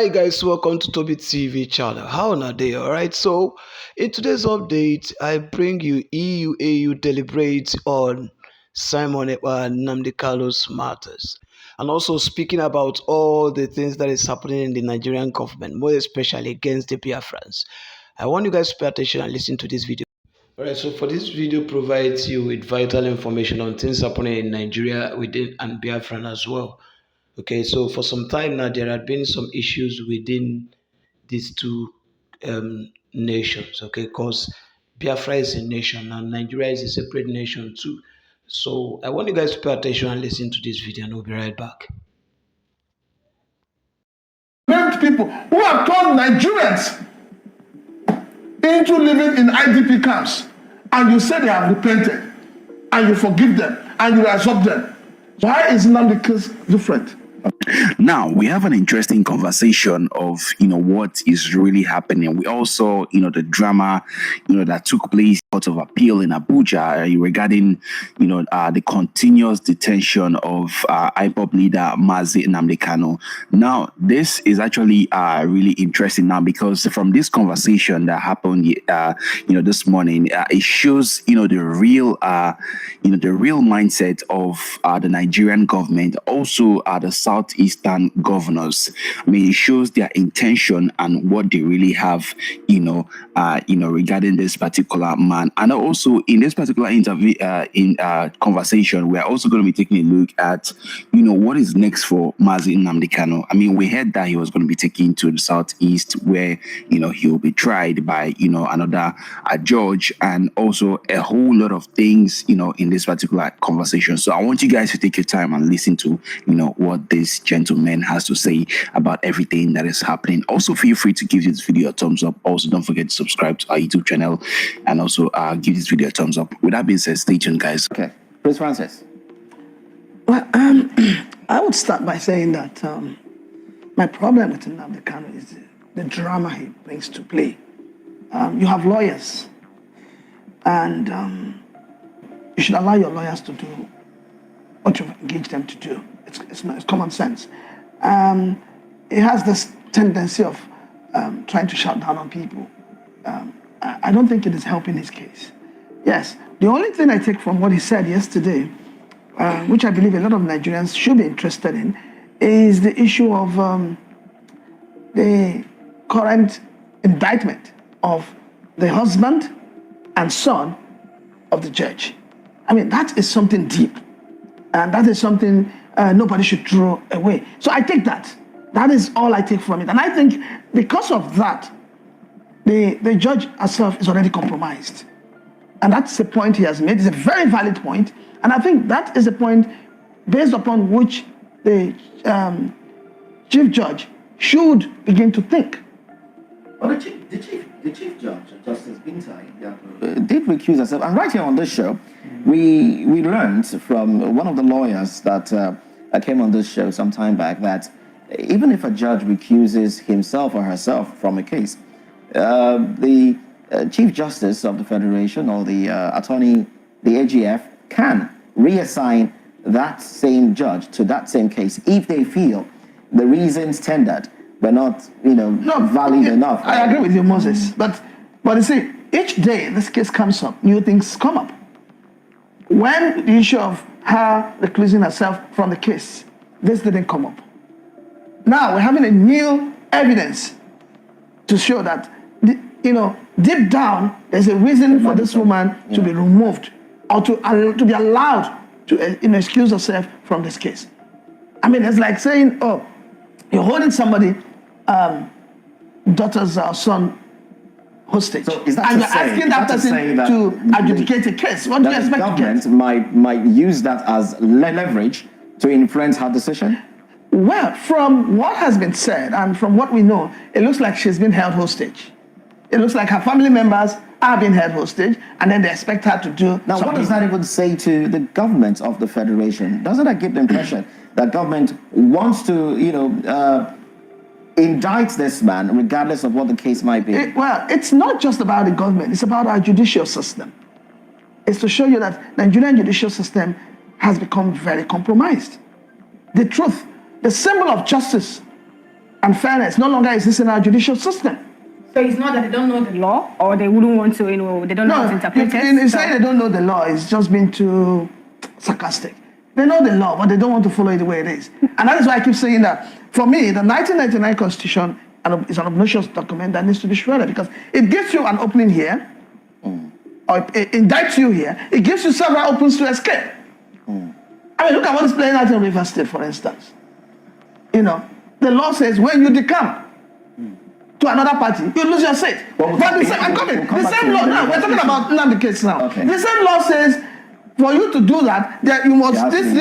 Hi guys, welcome to TOBI TV channel. How are they? Alright, so in today's update, I bring you EU deliberates on Simon Nnamdi Carlos matters, and also speaking about all the things that is happening in the Nigerian government, more especially against the Biafrans. I want you guys to pay attention and listen to this video. Alright, so for this video provides you with vital information on things happening in Nigeria within and Biafran as well. Okay, so for some time now, there had been some issues within these two nations, okay, because Biafra is a nation and Nigeria is a separate nation too. So I want you guys to pay attention and listen to this video, and we'll be right back. People who have turned Nigerians into living in IDP camps, and you say they have repented, and you forgive them, and you absorb them. Why is Nnamdi case different? Now we have an interesting conversation of what is really happening. We also the drama that took place Court of Appeal in Abuja regarding the continuous detention of IPOB leader Mazi Nnamdi Kanu. Now this is actually really interesting now, because from this conversation that happened this morning, it shows the real mindset of the Nigerian government, also the Southeastern governors. I mean, it shows their intention and what they really have, regarding this particular man. And also in this particular interview, conversation, we are also going to be taking a look at, what is next for Mazi Nnamdi Kanu. I mean, we heard that he was going to be taken to the Southeast, where he will be tried by another judge, and also a whole lot of things in this particular conversation. So I want you guys to take your time and listen to what this gentleman has to say about everything that is happening. Also, feel free to give this video a thumbs up. Also, don't forget to subscribe to our YouTube channel, and also give this video a thumbs up. With that being said, stay tuned, guys. Okay, Prince Francis. Well, I would start by saying that my problem with Nnamdi Kanu is the drama he brings to play. You have lawyers, and you should allow your lawyers to do what you've engaged them to do. It's common sense. It has this tendency of trying to shout down on people. I don't think it is helping his case. Yes, the only thing I take from what he said yesterday, which I believe a lot of Nigerians should be interested in, is the issue of the current indictment of the husband and son of the judge. I mean, that is something deep, and that is something nobody should throw away. So I take that. That is all I take from it. And I think because of that, the judge herself is already compromised. And that's the point he has made. It's a very valid point. And I think that is a point based upon which the chief judge should begin to think. Well, the chief judge, Justice Bintai, did recuse herself. And right here on this show, we learned from one of the lawyers that came on this show some time back that even if a judge recuses himself or herself from a case, the Chief Justice of the Federation or the attorney, the AGF, can reassign that same judge to that same case if they feel the reasons tendered were not, valid enough. I agree with you, Moses. But you see, each day this case comes up, new things come up. When the issue of her reclusing herself from the case, this didn't come up. Now we're having a new evidence to show that, deep down, there's a reason for this woman to be removed or to be allowed to excuse herself from this case. I mean, it's like saying, oh, you're holding somebody, daughter's son hostage, so is that and you're asking that person to adjudicate a case. What do you expect to get? The government might use that as leverage to influence her decision? Well, from what has been said and from what we know, it looks like she's been held hostage. It looks like her family members are being held hostage, and then they expect her to do now, something. What does that even say to the government of the Federation? Doesn't that give the impression that government wants to, indict this man regardless of what the case might be? Well, it's not just about the government. It's about our judicial system. It's to show you that the Nigerian judicial system has become very compromised. The truth, the symbol of justice and fairness no longer exists in our judicial system. So it's not that they don't know the law or they wouldn't want to, they don't know how to interpret it. It's saying they don't know the law. It's just been too sarcastic. They know the law, but they don't want to follow it the way it is. And that is why I keep saying that, for me, the 1999 Constitution is an obnoxious document that needs to be shredded because it gives you an opening here, or it indicts you here. It gives you several opens to escape. I mean, look at what is playing out in River State, for instance. The law says when you decamp to another party, you lose your seat. But the same law, now we're talking about Nnamdi case now. Okay. The same law says for you to do that, you must this.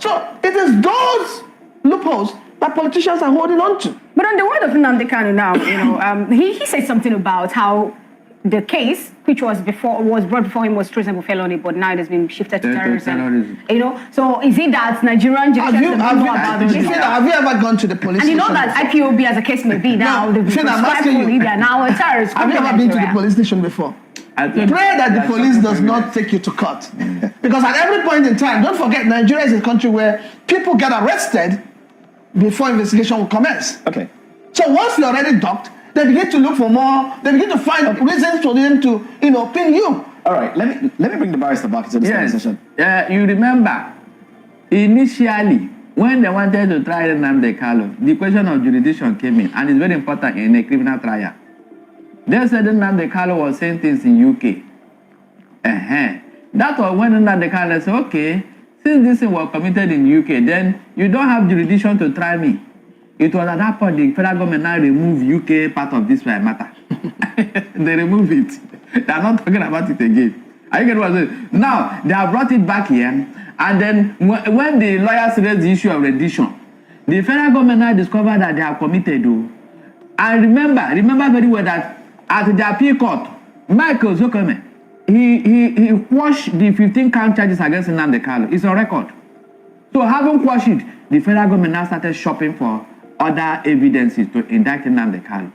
So it is those loopholes that politicians are holding on to. But on the word of Nnamdi Kanu now, he said something about how the case, which was brought before him, was treasonable felony, but now it has been shifted to terrorism. So is it that Nigerian judicial system don't know about the case? Have you ever gone to the police station? And you know that IPOB, as a case may be, now they've been prescribed fully, they are now a terrorist. Have you ever been to the police station before? Pray that the police does not take you to court. Because at every point in time, don't forget, Nigeria is a country where people get arrested before investigation will commence. Okay. So once you're already docked, they begin to look for more, they begin to find reasons for them to, pin you. All right, let me bring the barrister back to this conversation. You remember, initially, when they wanted to try Nnamdi Kanu, the question of jurisdiction came in, and it's very important in a criminal trial. They said Nnamdi Kanu was saying things in UK. That was when Nnamdi Kanu said, okay, since this thing was committed in UK, then you don't have jurisdiction to try me. It was at that point the federal government now removed UK part of this matter. They removed it. They are not talking about it again. Are you getting what I'm saying? Now, they have brought it back here, and then when the lawyers raised the issue of rendition, the federal government now discovered that they have committed. And remember very well that at the appeal court, Michael Zokome, he quashed the 15 count charges against Nnamdi Kanu. It's on record. So having quashed it, the federal government now started shopping for other evidences to indict Nnamdi Kanu.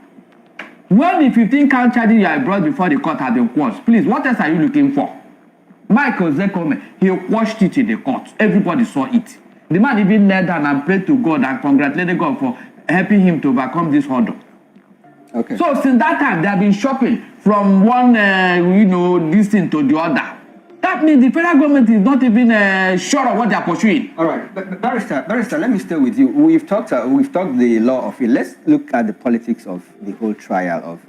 When the 15 count charges you have brought before the court have been quashed, please, what else are you looking for? Michael Zekome, he quashed it in the court. Everybody saw it. The man even knelt down and prayed to God and congratulated God for helping him to overcome this hurdle. Okay. So since that time, they have been shopping from one, this thing to the other. That means the federal government is not even sure of what they are pursuing. All right, barrister, let me stay with you. We've talked the law of it. Let's look at the politics of the whole trial of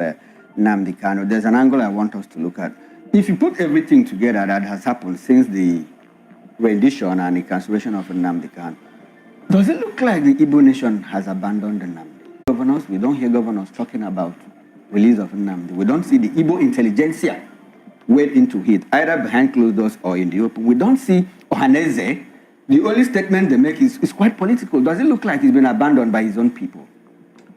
Nnamdi Kanu. There's an angle I want us to look at. If you put everything together that has happened since the rendition and the cancellation of Nnamdi Kanu, does it look like the Igbo nation has abandoned Nnamdi? Governors, we don't hear governors talking about release of Nnamdi. We don't see the Igbo intelligentsia wade into it, either behind closed doors or in the open. We don't see Ohaneze. The only statement they make is quite political. Does it look like he's been abandoned by his own people?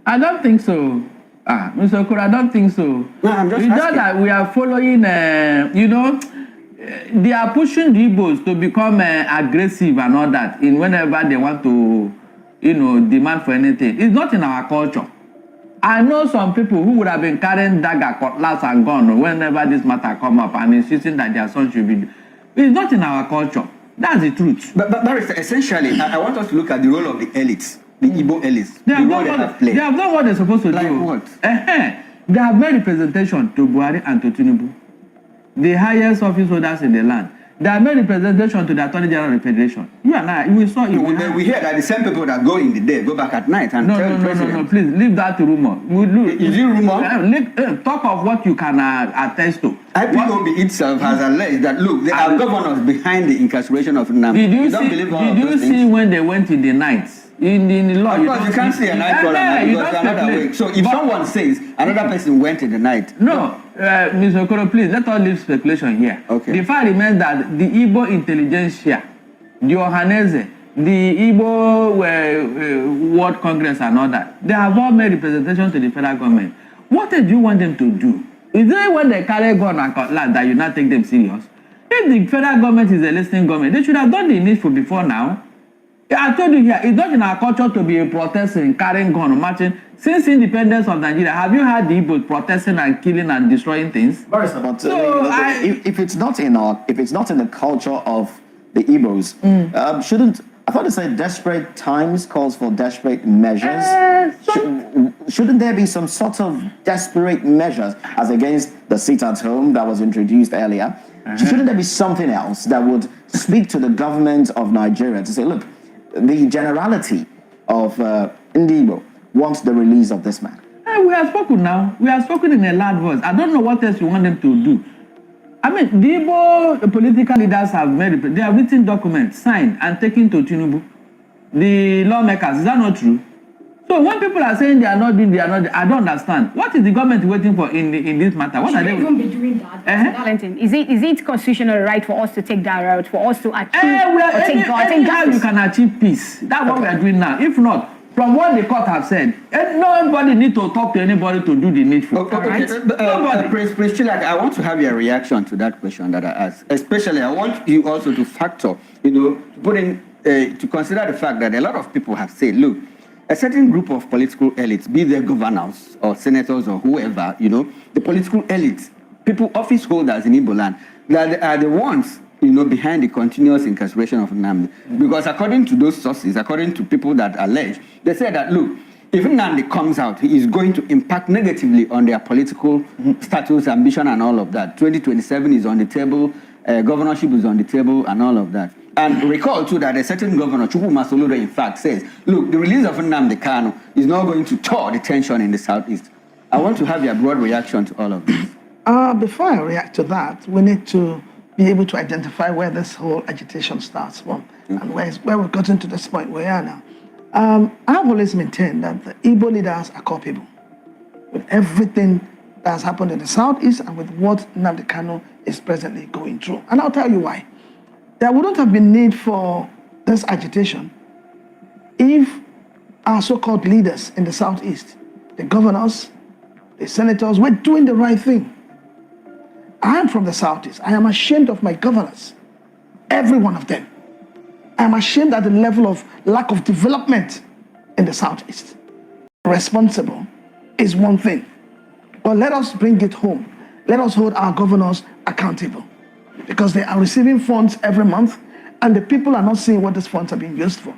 I don't think so. Mr. Okoro, I don't think so. No, I'm just asking. Just that we are following, they are pushing the Igbos to become aggressive and all that in whenever they want to, demand for anything. It's not in our culture. I know some people who would have been carrying dagger, cutlass, and gun whenever this matter come up and insisting that their son should be. It's not in our culture. That's the truth. But essentially, I want us to look at the role of the elites, the Igbo elites, the role they have played. They have done what they're supposed to like do. What? They have made representation to Buhari and to Tinubu, the highest office holders in the land. They have made representation to the Attorney General of the Federation. You and I, we saw it. We hear that the same people that go in the day go back at night and tell the president. No, please, leave that to rumor. Is it rumor? Talk of what you can attest to. IPOB itself has alleged that, look, there are governors behind the incarceration of Nnamdi. Did you see when they went in the night? In the law, of course, you can't see a night caller because they're not awake. So if someone says another person went in the night. No, Mr. Okoro, please, let us leave speculation here. Okay. The fact remains that the Igbo intelligentsia, the Ohaneze, the Igbo World Congress and all that, they have all made representation to the federal government. What do you want them to do? Is it when they carry gun and cutlass that you not take them serious? If the federal government is a listening government, they should have done the needful before now. I told you here, it's not in our culture to be protesting, carrying gun, marching. Since independence of Nigeria, have you had the Igbos protesting and killing and destroying things? But if it's not in the culture of the Igbos, shouldn't thought they said desperate times calls for desperate measures. Shouldn't there be some sort of desperate measures as against the sit-at-home that was introduced earlier? Shouldn't there be something else that would speak to the government of Nigeria to say, look, the generality of Ndibo wants the release of this man? We have spoken now. We have spoken in a loud voice. I don't know what else you want them to do. I mean, the political leaders have they have written documents, signed, and taken to Tinubu. The lawmakers, is that not true? So when people are saying they are not doing, I don't understand. What is the government waiting for in this matter? What are they even be doing that? Is it constitutional right for us to take that route, for us to achieve anyhow you can achieve peace? That's what we are doing now. If not, from what the court have said, nobody need to talk to anybody to do the needful. Okay. Prince Chilak, I want to have your reaction to that question that I asked. Especially, I want you also to factor, put in, to consider the fact that a lot of people have said, look, a certain group of political elites, be they governors or senators or whoever, the political elites, people, office holders in Igbo land, that are the ones, behind the continuous incarceration of Nnamdi. Because according to those sources, according to people that allege, they say that, look, if Nnamdi comes out, he is going to impact negatively on their political status, ambition, and all of that. 2027 is on the table, governorship is on the table, and all of that. And recall, too, that a certain governor, Chukwuma Soludo, in fact, says, look, the release of Nnamdi Kanu is not going to thaw the tension in the southeast. I want to have your broad reaction to all of this. Before I react to that, we need to be able to identify where this whole agitation starts from and where we've gotten to this point where we are now. I've always maintained that the Igbo leaders are culpable with everything that has happened in the southeast and with what Nnamdi Kanu is presently going through. And I'll tell you why. There wouldn't have been need for this agitation if our so-called leaders in the southeast, the governors, the senators, were doing the right thing. I am from the southeast. I am ashamed of my governors, every one of them. I am ashamed at the level of lack of development in the southeast. Responsible is one thing, but let us bring it home. Let us hold our governors accountable, because they are receiving funds every month and the people are not seeing what these funds are being used for.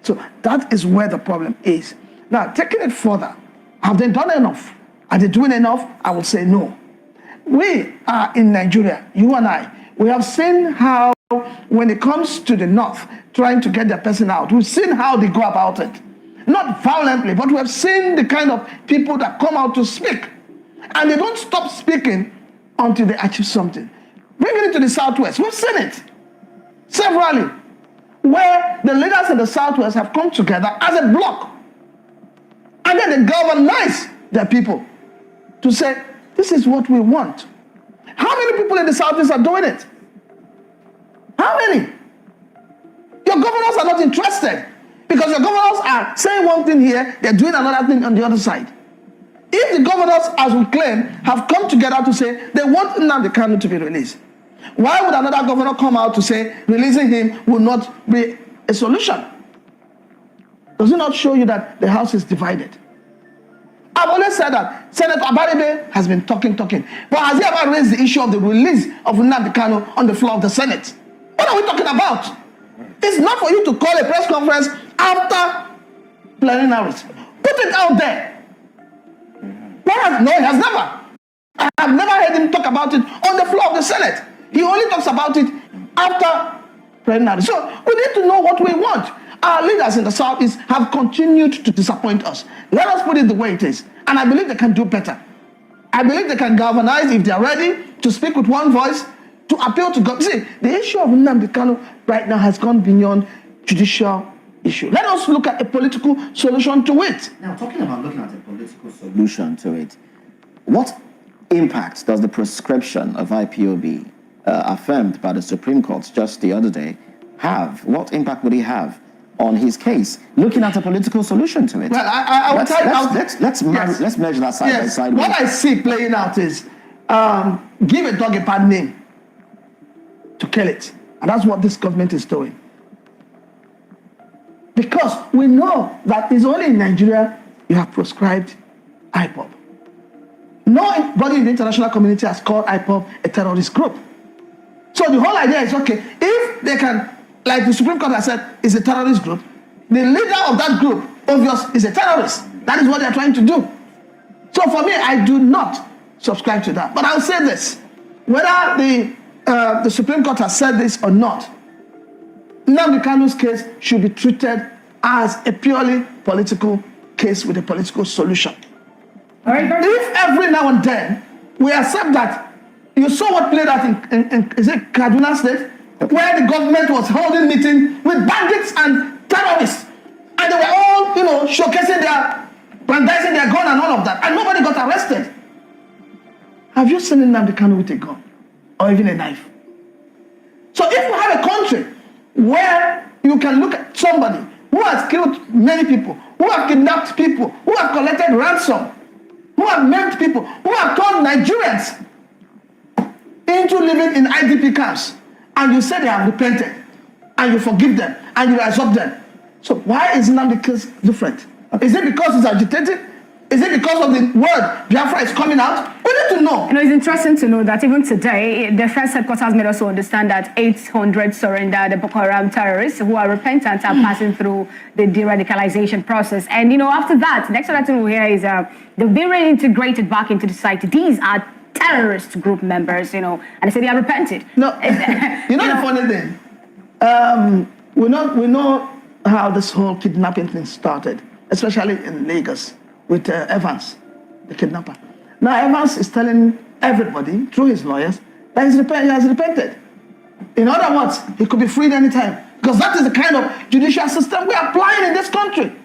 So that is where the problem is. Now, taking it further, have they done enough? Are they doing enough? I will say no. We are in Nigeria, you and I. We have seen how, when it comes to the north, trying to get their person out, we've seen how they go about it. Not violently, but we have seen the kind of people that come out to speak. And they don't stop speaking until they achieve something. Bring it to the southwest. We've seen it severally, where the leaders in the southwest have come together as a bloc, and then they galvanize their people to say, this is what we want. How many people in the southeast are doing it? How many? Your governors are not interested, because your governors are saying one thing here, they're doing another thing on the other side. If the governors, as we claim, have come together to say they want Nnamdi Kanu to be released, why would another governor come out to say releasing him will not be a solution? Does it not show you that the house is divided? I've always said that Senator Abaribe has been talking, but has he ever raised the issue of the release of Nnamdi Kanu on the floor of the Senate? What are we talking about? It's not for you to call a press conference after plenaries. Put it out there. No, he has never. I have never heard him talk about it on the floor of the Senate. He only talks about it after plenary. So we need to know what we want. Our leaders in the southeast have continued to disappoint us. Let us put it the way it is. And I believe they can do better. I believe they can galvanize if they are ready to speak with one voice, to appeal to God. See, the issue of Nnamdi Kanu right now has gone beyond judicial issue. Let us look at a political solution to it. Now, talking about looking at a political solution to it, what impact does the prescription of IPOB affirmed by the Supreme Court just the other day have? What impact would he have on his case? Looking at a political solution to it. Well, I will tell you. Let's measure that side by side. What I see playing out is give a dog a bad name to kill it, and that's what this government is doing. Because we know that it's only in Nigeria you have proscribed IPOB. Nobody in the international community has called IPOB a terrorist group. So the whole idea is, okay, if they can like the Supreme Court has said, is a terrorist group. The leader of that group, obvious, is a terrorist. That is what they're trying to do. So for me, I do not subscribe to that. But I'll say this, whether the Supreme Court has said this or not, Nnamdi Kanu's case should be treated as a purely political case with a political solution. All right, if every now and then we accept that, you saw what played out in is it Kaduna State, where the government was holding meeting with bandits and terrorists, and they were all, showcasing brandizing their gun and all of that, and nobody got arrested. Have you seen Nnamdi Kanu with a gun or even a knife? So if you have a country where you can look at somebody who has killed many people, who have kidnapped people, who have collected ransom, who have maimed people, who have turned Nigerians into living in IDP camps, and you say they have repented, and you forgive them, and you absorb them. So why is Nnamdi case different? Is it because he's agitated? Is it because of the word Biafra is coming out? We need to know. It's interesting to know that even today, the Defense Headquarters made us understand that 800 surrendered the Boko Haram terrorists who are repentant are passing through the de-radicalization process. And, after that, the next other thing we hear is they've been reintegrated back into the society. These are terrorist group members, and they say they are repented. No, the funny thing? We know how this whole kidnapping thing started, especially in Lagos, with Evans, the kidnapper. Now Evans is telling everybody, through his lawyers, that he has repented. In other words, he could be freed anytime. Because that is the kind of judicial system we are applying in this country. And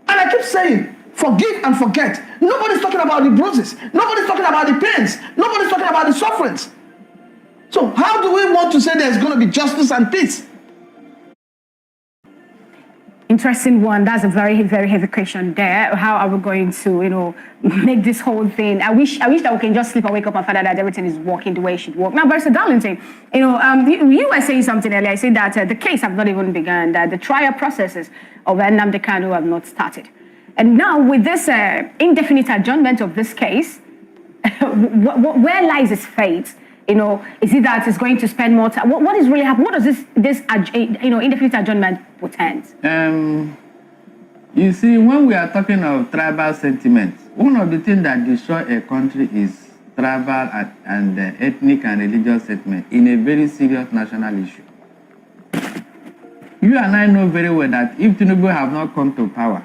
I keep saying, forgive and forget. Nobody's talking about the bruises. Nobody's talking about the pains. Nobody's talking about the sufferings. So how do we want to say there's going to be justice and peace? Interesting one. That's a very, very heavy question there. How are we going to, make this whole thing? I wish that we can just sleep and wake up and find out that everything is working the way it should work. Now, Barrister Darlington, you were saying something earlier. I said that the case have not even begun, that the trial processes of Nnamdi Kanu have not started. And now with this indefinite adjournment of this case, where lies his fate? Is it that it's going to spend more time? What is really happening? What does this indefinite adjournment portend? You see, when we are talking of tribal sentiment, one of the things that destroy a country is tribal and ethnic and religious sentiment in a very serious national issue. You and I know very well that if Tinubu have not come to power,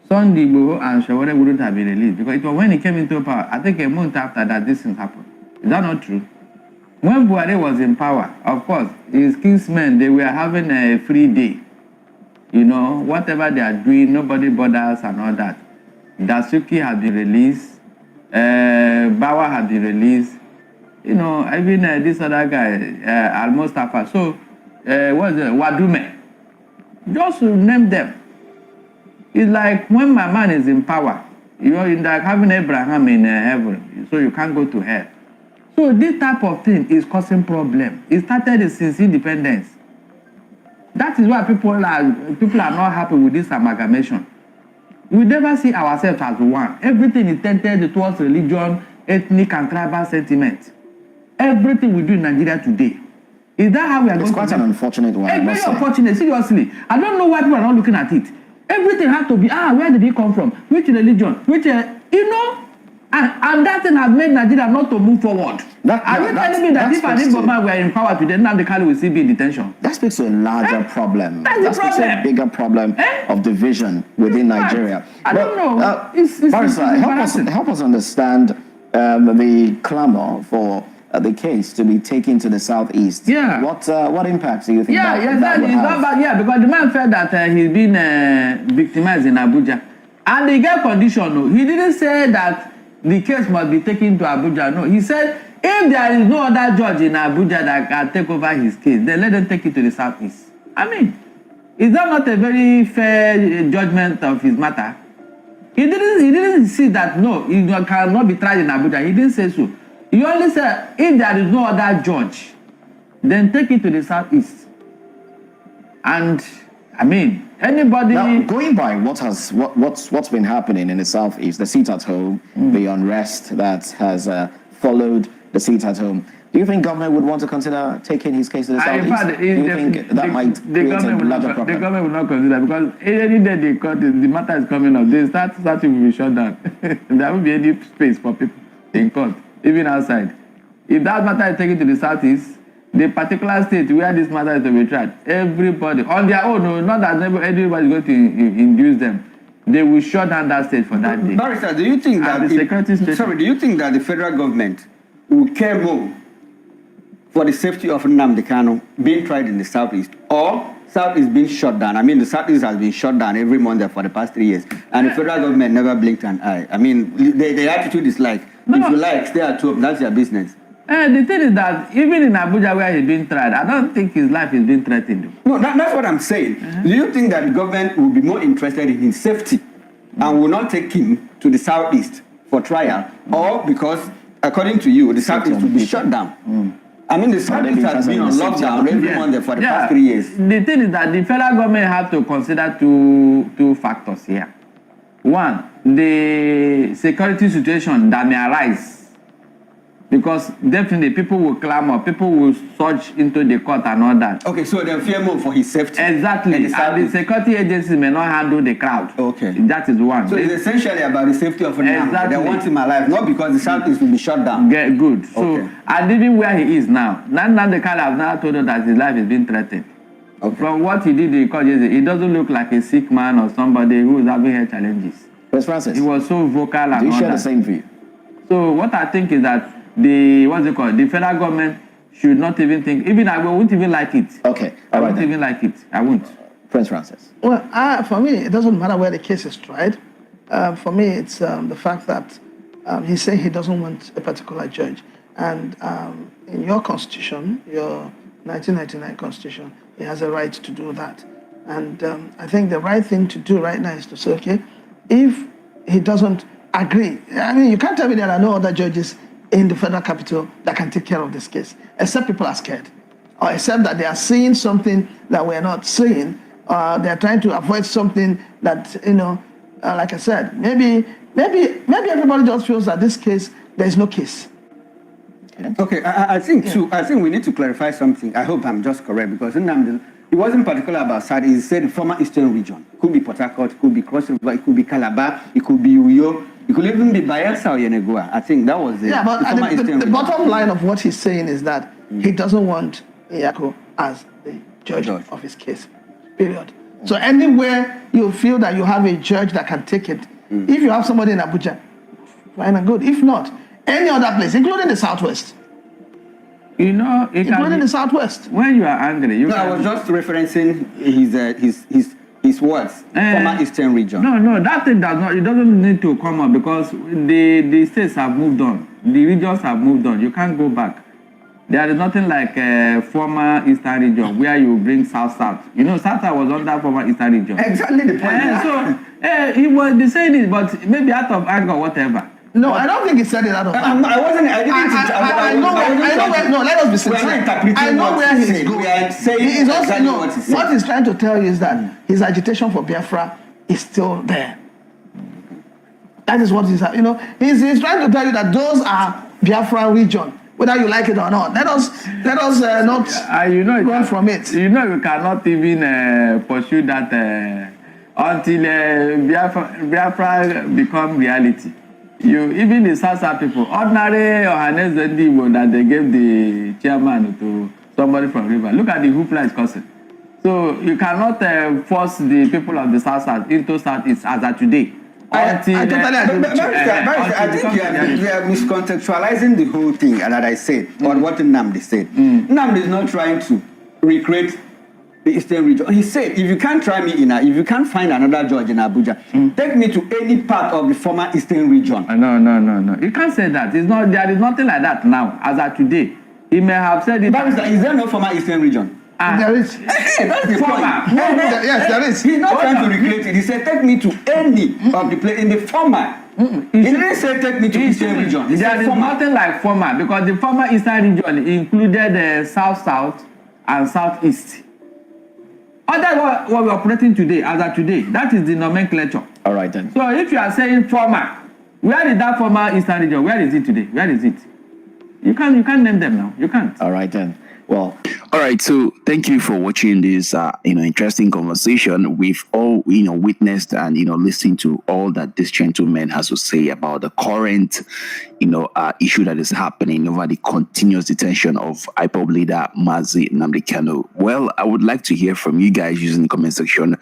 Sunday Igboho and Shawore wouldn't have been released, because it was when he came into power, I think a month after that this thing happened. Is that not true? When Buhari was in power, of course, his kinsmen, they were having a free day. Whatever they are doing, nobody bothers and all that. Dasuki had been released. Bawa had been released. Even this other guy, Al-Mustafa. So, what's it? Wadume. Just to name them. It's like when my man is in power, it's like having Abraham in heaven, so you can't go to hell. So this type of thing is causing problem. It started since independence. That is why people are not happy with this amalgamation. We never see ourselves as one. Everything is tended towards religion, ethnic and tribal sentiment. Everything we do in Nigeria today. Is that how we are going to... It's quite an unfortunate one. It's very unfortunate, seriously. I don't know why people are not looking at it. Everything has to be, where did he come from? Which religion? Which, and that thing has made Nigeria not to move forward. Are you telling me that if an Igbo man were in power today, Nnamdi Kanu will still be in detention? That speaks to a larger problem. That's the problem. Speaks to a bigger problem of division within Nigeria. I don't know. Barrister, help us understand the clamor for the case to be taken to the southeast. Yeah. What impact do you think that would have? Because the man felt that he's been victimized in Abuja. And the guy condition, he didn't say that the case must be taken to Abuja. No, he said if there is no other judge in Abuja that can take over his case, then let them take it to the southeast. I mean, is that not a very fair judgment of his matter? He didn't see that, no, he cannot be tried in Abuja. He didn't say so. He only said if there is no other judge, then take it to the southeast. And I mean, anybody... Now, going by what's been happening in the southeast, the seat at home, the unrest that has followed the seat at home, Do you think government would want to consider taking his case to the In Southeast? fact, Do you think that might create a larger problem? The government will not consider, because any day they cut it, the matter is coming up. They starting will be shut down. There won't be any space for people in court, even outside. If that matter is taken to the Southeast, the particular state where this matter is to be tried, everybody on their own, no, not that everybody is going to induce them. They will shut down that state for that day. Barrister, do you think that do you think that the federal government will care more for the safety of Nnamdi Kanu being tried in the Southeast, or Southeast being shut down? I mean, the Southeast has been shut down every month for the past 3 years, and the federal government never blinked an eye. I mean, the attitude is like, if you like, stay at home, that's your business. The thing is that even in Abuja where he's being tried, I don't think his life is being threatened. No, that's what I'm saying. Do you think that the government will be more interested in his safety and will not take him to the Southeast for trial, or because, according to you, the Southeast will be shut down? I mean, the Southeast has been on lockdown every month for the past 3 years. The thing is that the federal government have to consider two factors here. One, the security situation that may arise. Because definitely people will clamor, people will surge into the court and all that. Okay, so they fear more for his safety. Exactly. And the security agencies may not handle the crowd. Okay. That is one. So it's essentially about the safety of Nnamdi. Exactly. They want him alive, not because the Southeast will be shut down. Good. So, okay. And even where he is now, Nnamdi Kanu has now told us that his life is being threatened. Okay. From what he did in court yesterday, he doesn't look like a sick man or somebody who is having health challenges. Yes, Francis. He was so vocal and all that. Do you share the same view? So what I think is that the federal government should not even think, even I won't even like it. Okay. I won't even like it. I won't. Prince Francis. Well, for me, it doesn't matter where the case is tried. For me, it's the fact that he's saying he doesn't want a particular judge. And in your constitution, your 1999 constitution, he has a right to do that. And I think the right thing to do right now is to say, okay, if he doesn't agree, I mean, you can't tell me there are no other judges in the federal capital that can take care of this case, except people are scared, or except that they are seeing something that we're not seeing, they're trying to avoid something that, like I said, maybe everybody just feels that this case, there is no case. Okay, I think we need to clarify something. I hope I'm just correct, because Nnamdi, he wasn't particular about South. He said the former Eastern region. It could be Port Harcourt, it could be Cross River, it could be Calabar, it could be Uyo, it could even be Bayelsa or Yenagoa. I think that was it. Yeah, but the bottom line of what he's saying is that he doesn't want Iyako as the judge of his case, period. So anywhere you feel that you have a judge that can take it, if you have somebody in Abuja, fine and good. If not, any other place, including the Southwest. Including the Southwest. When you are angry, I was just referencing his words, former Eastern region. No, that thing it doesn't need to come up, because the states have moved on. The regions have moved on. You can't go back. There is nothing like former Eastern region where you bring South. South was under former Eastern region. Exactly the point. He was saying it, but maybe out of anger or whatever. No, I don't think he said it out of anger. I know where. No, let us be sincere. I know where he's going. What he's trying to tell you is that his agitation for Biafra is still there. That is what he's trying to tell you, that those are Biafra region, whether you like it or not. Let us not run from it. You cannot even pursue that until Biafra become reality. Even the South people, ordinary Ohanes Zendibo that they gave the chairman to somebody from River. Look at the hoopla it's causing. So you cannot force the people of the South into Southeast as of today. I totally agree with you. I think you are miscontextualizing the whole thing that I said, or what Nnamdi said. Nnamdi is not trying to recreate the Eastern region. He said, if you can't try me if you can't find another judge in Abuja, take me to any part of the former Eastern region. No. You can't say that. There is nothing like that now, as of today. He may have said it. Is there no former Eastern region? There is. That's the point. Yes, there is. He's not trying to recreate it. He said, take me to any of the place in the former. He didn't say take me to Eastern region. He said there is nothing like former, because the former Eastern region included South and Southeast. That's what we're operating today, as of today. That is the nomenclature. All right then. So if you are saying former, where is that former Eastern region? Where is it today? Where is it? You can't name them now. You can't. All right then. Well, All right, so thank you for watching this, interesting conversation. We've all, witnessed and listened to all that this gentleman has to say about the current, issue that is happening over the continuous detention of IPOB leader Mazi Nnamdi Kanu. Well, I would like to hear from you guys using the comment section.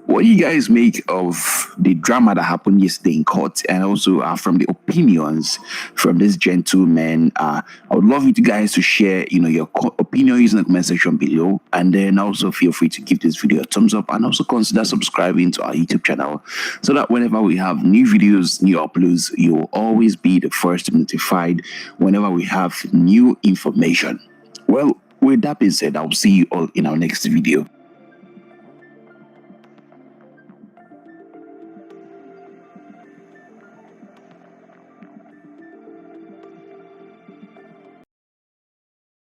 What do you guys make of the drama that happened yesterday in court, and also from the opinions from this gentleman? I would love you guys to share, your opinion using the comment section below, and then also feel free to give this video a thumbs up, and also consider subscribing to our YouTube channel so that whenever we have new videos, new uploads, you'll always be the first to be notified whenever we have new information. Well, with that being said, I'll see you all in our next video.